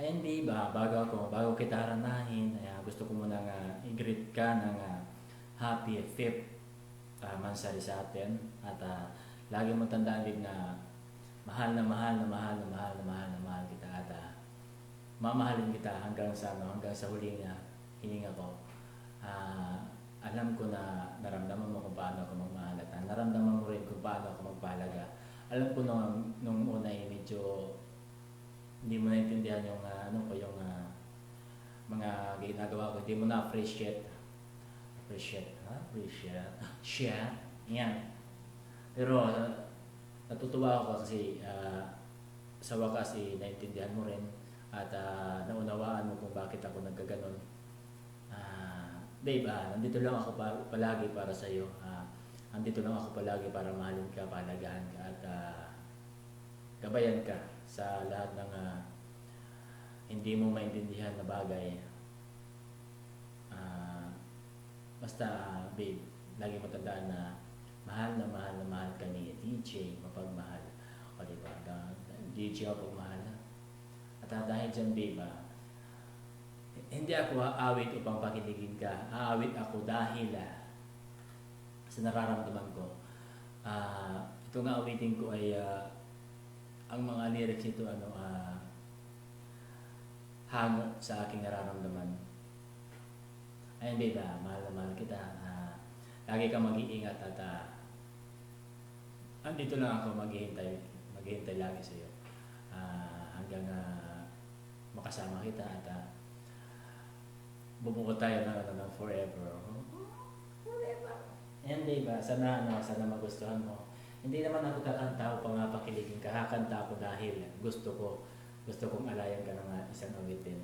And ba, bago kita haranahin, gusto ko muna nga i-greet ka ng happy 5th mansari sa atin. At lagi mo tandaan din na mahal na mahal na mahal na mahal na mahal na mahal kita. At mamahalin kita hanggang sa huling hininga ko. Alam ko na naramdaman mo kung paano ako magmahal at naramdaman mo rin kung paano ako magpahalaga. Alam ko nung una medyo hindi mo naintindihan yung yung mga ginagawa ko. Hindi mo na appreciate yan. Pero natutuwa ako kasi sa wakas naintindihan mo rin at naunawaan mo kung bakit ako nagkaganon. Babe, nandito lang ako palagi para sa iyo. Nandito lang ako palagi para mahalin ka, pahalagahan ka at gabayan ka sa lahat ng hindi mo maintindihan na bagay. Basta babe, lagi mo tandaan na mahal na mahal na mahal ka ni DJ Mapagmahal. O diba? DJ Mapagmahal. At dahil dyan babe, hindi ako aawit upang pakiligin ka. Aawit ako dahil sa nararamdaman ko. Ito nga awitin ko ay ang mga lyrics nito hango sa aking nararamdaman. Ayun babe, mahal na mahal kita. Lagi kang mag-iingat at andito lang ako maghihintay lagi sa iyo. Hanggang makasama kita at bumuo tayo ng forever. Forever. Ayan babe, sana magustuhan mo. Hindi naman ako kakanta upang pakiligin ka. Kakanta ako dahil gusto kong alayan ka ng isang awitin.